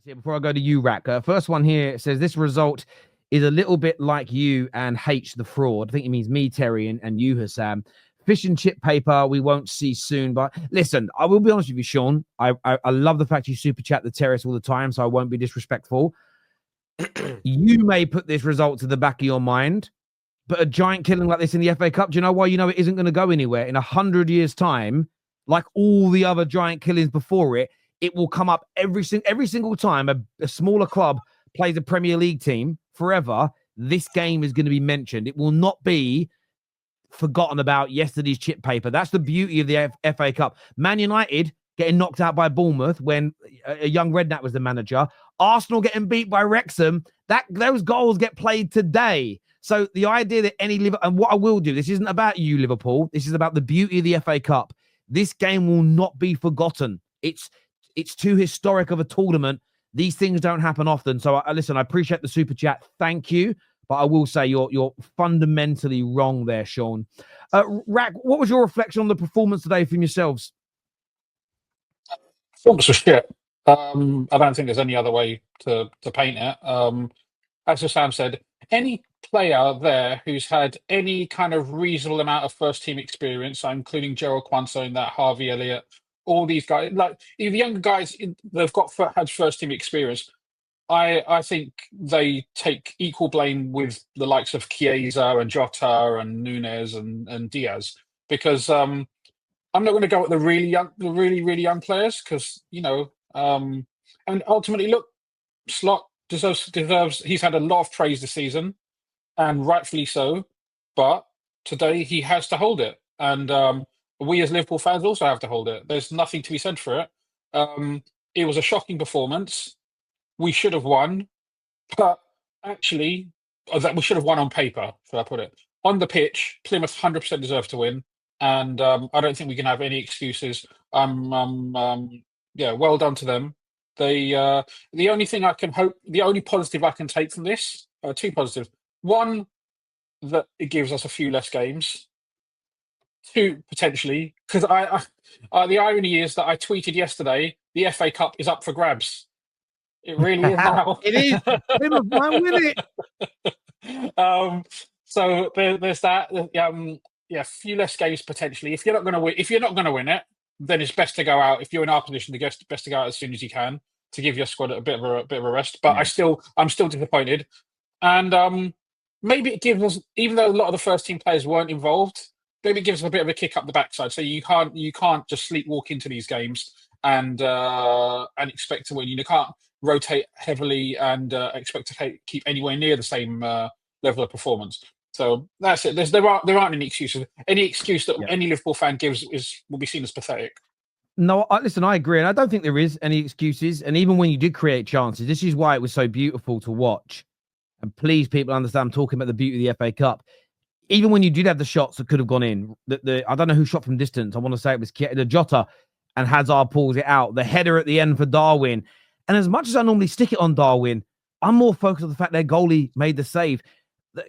Here before I go to you, Rack. First one here says this result is a little bit like you and H the fraud. I think it means me, Terry, and you, Hassam. Fish and chip paper we won't see soon. But listen, I will be honest with you, Sean. I love the fact you super chat the Terrace all the time, so I won't be disrespectful. You may put this result to the back of your mind, but a giant killing like this in the FA Cup, do you know why you know it isn't going to go anywhere? In 100 years' time, like all the other giant killings before it, it will come up every single time a smaller club plays a Premier League team forever. This game is going to be mentioned. It will not be forgotten about yesterday's chip paper. That's the beauty of the FA Cup. Man United getting knocked out by Bournemouth when a young Redknapp was the manager. Arsenal getting beat by Wrexham. Those goals get played today. So the idea that and what I will do, this isn't about you, Liverpool. This is about the beauty of the FA Cup. This game will not be forgotten. It's too historic of a tournament. These things don't happen often. So listen, I appreciate the super chat. Thank you. But I will say you're fundamentally wrong there, Sean. Rack, what was your reflection on the performance today from yourselves? Performance was shit. I don't think there's any other way to paint it. As Sam said, any player there who's had any kind of reasonable amount of first team experience, including Gerald Quansah and that Harvey Elliott, all these guys, like the younger guys, they've had first team experience. I think they take equal blame with the likes of Chiesa and Jota and Nunes and Diaz, because I'm not going to go at the really young players, because and ultimately, look, Slot deserves. He's had a lot of praise this season, and rightfully so. But today he has to hold it, and we as Liverpool fans also have to hold it. There's nothing to be said for it. It was a shocking performance. We should have won, but actually, that we should have won on paper, should I put it. On the pitch, Plymouth 100% deserve to win, and I don't think we can have any excuses. Well done to them. The only thing I can hope, the only positive I can take from this, two positives. One, that it gives us a few less games. Two, potentially, because the irony is that I tweeted yesterday, the FA Cup is up for grabs. It really is now. It is. Plymouth might win it. So there's that. A few less games potentially. If you're not going to win it, then it's best to go out. If you're in our position, it's best to go out as soon as you can to give your squad a bit of a rest. But I'm still disappointed, and maybe it gives us, even though a lot of the first team players weren't involved, maybe it gives us a bit of a kick up the backside. So you can't just sleepwalk into these games and expect to win. You can't rotate heavily and expect to keep anywhere near the same level of performance. So that's it. There aren't any excuses. Any excuse that any Liverpool fan gives will be seen as pathetic. No, listen, I agree. And I don't think there is any excuses. And even when you did create chances, this is why it was so beautiful to watch. And please, people understand, I'm talking about the beauty of the FA Cup. Even when you did have the shots that could have gone in, I don't know who shot from distance. I want to say it was the Jota, and Hazard pulls it out. The header at the end for Darwin. And as much as I normally stick it on Darwin, I'm more focused on the fact their goalie made the save.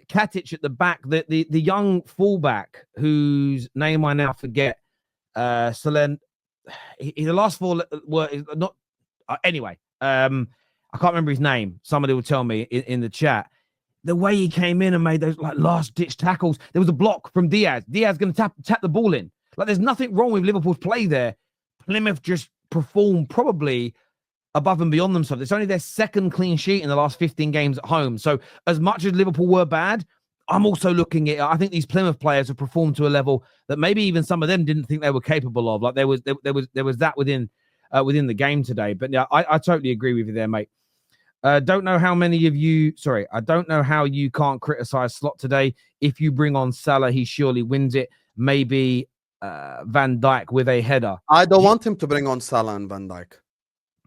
Katic at the back, the young fullback whose name I now forget, Solen. The last four were not. Anyway, I can't remember his name. Somebody will tell me in the chat. The way he came in and made those last ditch tackles. There was a block from Diaz. Diaz going to tap the ball in. There's nothing wrong with Liverpool's play there. Plymouth just performed probably above and beyond themselves. It's only their second clean sheet in the last 15 games at home. So as much as Liverpool were bad, I'm also looking at, I think these Plymouth players have performed to a level that maybe even some of them didn't think they were capable of. There was that within the game today. But yeah, I totally agree with you there, mate. I don't know how you can't criticize Slot today. If you bring on Salah, he surely wins it. Maybe Van Dijk with a header. I don't want him to bring on Salah and Van Dijk.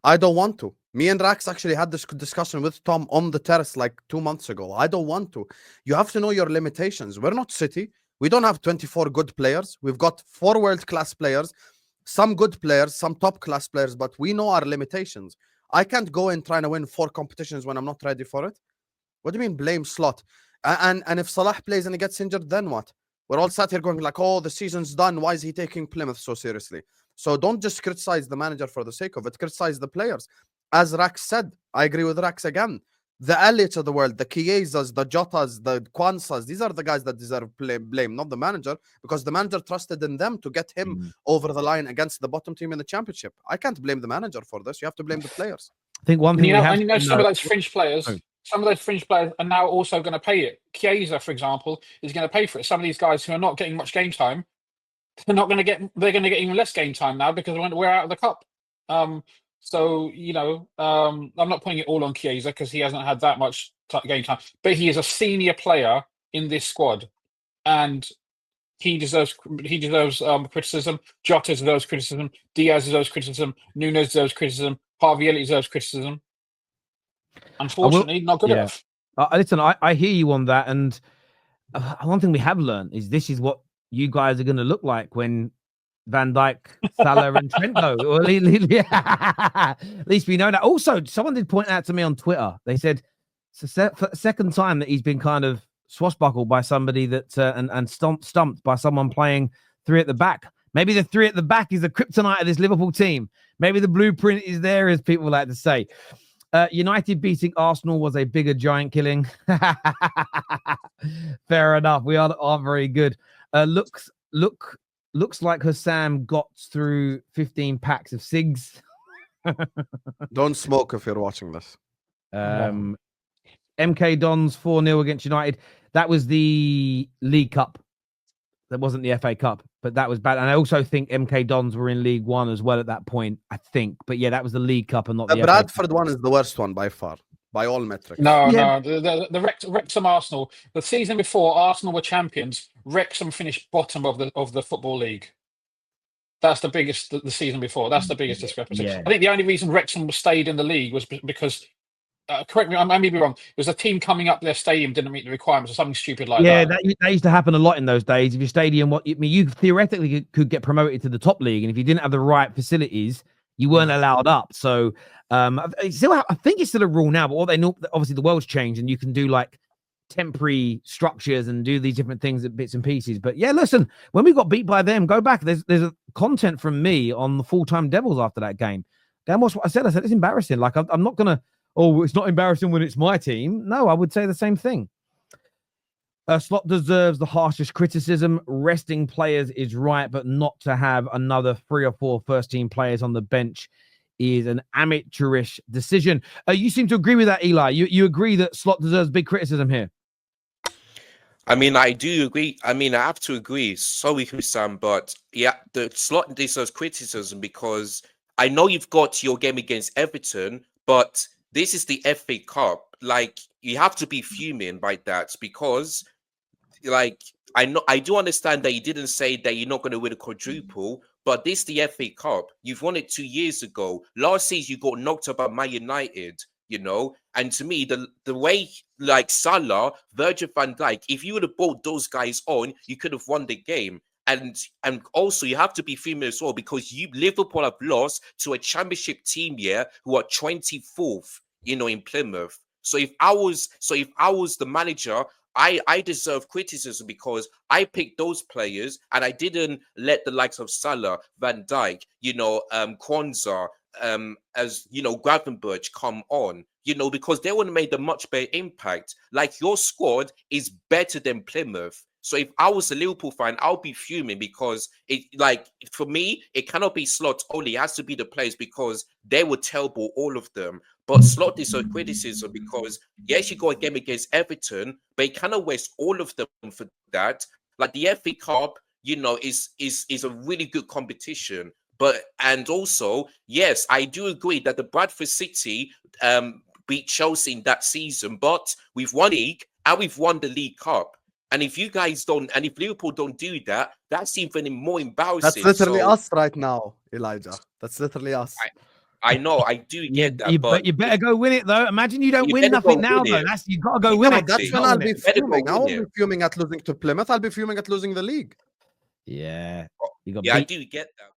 I don't want to. Me and Rax actually had this discussion with Tom on the terrace 2 months ago. I don't want to. You have to know your limitations. We're not City. We don't have 24 good players. We've got 4 world-class players, some good players, some top-class players, but we know our limitations. I can't go in trying to win 4 competitions when I'm not ready for it. What do you mean blame Slot? And if Salah plays and he gets injured, then what? We're all sat here going the season's done. Why is he taking Plymouth so seriously? So don't just criticize the manager for the sake of it. Criticize the players. as Rax said, I agree with Rax again. The Elliots of the world, the Chiesas, the Jotas, the Kwanzas, these are the guys that deserve blame, not the manager, because the manager trusted in them to get him over the line against the bottom team in the championship. I can't blame the manager for this. You have to blame the players. I think one And thing you we know, have and you know, seen, some of though- those fringe players, Oh. some of those fringe players are now also going to pay it. Chiesa, for example, is going to pay for it. Some of these guys who are not getting much game time, they're not going to get. They're going to get even less game time now because we're out of the cup. So you know, I'm not putting it all on Chiesa because he hasn't had that much game time, but he is a senior player in this squad, and he deserves criticism. Jota deserves criticism. Diaz deserves criticism. Nunes deserves criticism. Harvey Elliott deserves criticism. Unfortunately, not good yeah. enough. Listen, I hear you on that, and one thing we have learned is this is what you guys are going to look like when Van Dijk, Salah, and Trent go. Or at least we know that. Also, someone did point out to me on Twitter. They said it's the second time that he's been kind of swashbuckled by somebody that and stumped by someone playing three at the back. Maybe the three at the back is the kryptonite of this Liverpool team. Maybe the blueprint is there, as people like to say. United beating Arsenal was a bigger giant killing. Fair enough. We are very good. Looks like Hussam got through 15 packs of cigs. Don't smoke if you're watching this. MK Dons 4-0 against United. That was the League Cup. That wasn't the FA Cup, but that was bad. And I also think MK Dons were in League One as well at that point, I think. But yeah, that was the League Cup and not the Bradford FA Cup. one is the worst one by far, by all metrics. No, the Wrexham Arsenal. The season before, Arsenal were champions. Wrexham finished bottom of the Football League. That's the biggest. The season before, that's the biggest discrepancy. Yeah. I think the only reason Wrexham stayed in the league was because. Correct me, I may be wrong. It was a team coming up their stadium didn't meet the requirements or something stupid like that. Yeah, that used to happen a lot in those days. If your stadium, you theoretically could get promoted to the top league, and if you didn't have the right facilities, you weren't allowed up. So, I think it's still a rule now. But what they know, obviously, the world's changed, and you can do like temporary structures and do these different things at bits and pieces. But yeah, listen, when we got beat by them, go back. There's a content from me on the Full-Time Devils after that game. Then watch what I said. I said it's embarrassing. Like I'm not gonna. Oh, it's not embarrassing when it's my team. No, I would say the same thing. Slot deserves the harshest criticism. Resting players is right, but not to have another 3 or 4 first-team players on the bench is an amateurish decision. You seem to agree with that, Eli. You agree that Slot deserves big criticism here? I mean, I do agree. I mean, I have to agree. Sorry, Sam, but yeah, the Slot deserves criticism because I know you've got your game against Everton, but this is the FA Cup. Like, you have to be fuming by that because, like, I do understand that you didn't say that you're not going to win a quadruple, but this is the FA Cup. You've won it 2 years ago. Last season, you got knocked out by Man United, you know? And to me, the way, like, Salah, Virgil van Dijk, if you would have brought those guys on, you could have won the game. And also you have to be fuming as well because Liverpool have lost to a championship team here who are 24th, you know, in Plymouth. So if I was the manager, I deserve criticism because I picked those players and I didn't let the likes of Salah, Van Dijk, you know, Kwanzaa, as you know, Gravenberch come on, you know, because they would have made a much better impact. Like, your squad is better than Plymouth. So if I was a Liverpool fan, I'll be fuming because for me, it cannot be Slot only. It has to be the players because they were terrible, all of them. But Slot deserves criticism because, yes, you got a game against Everton, but he cannot waste all of them for that. Like, the FA Cup, you know, is a really good competition. And also, yes, I do agree that the Bradford City beat Chelsea in that season, but we've won league and we've won the League Cup. And if you guys don't, and if Liverpool don't do that, that's even more embarrassing. That's literally us right now, Elijah. That's literally us. I know, I do get that, but you better go win it though. Imagine you don't win nothing now though. You've got to go win it. That's when I'll be fuming. I won't be fuming at losing to Plymouth. I'll be fuming at losing the league. Yeah, I do get that.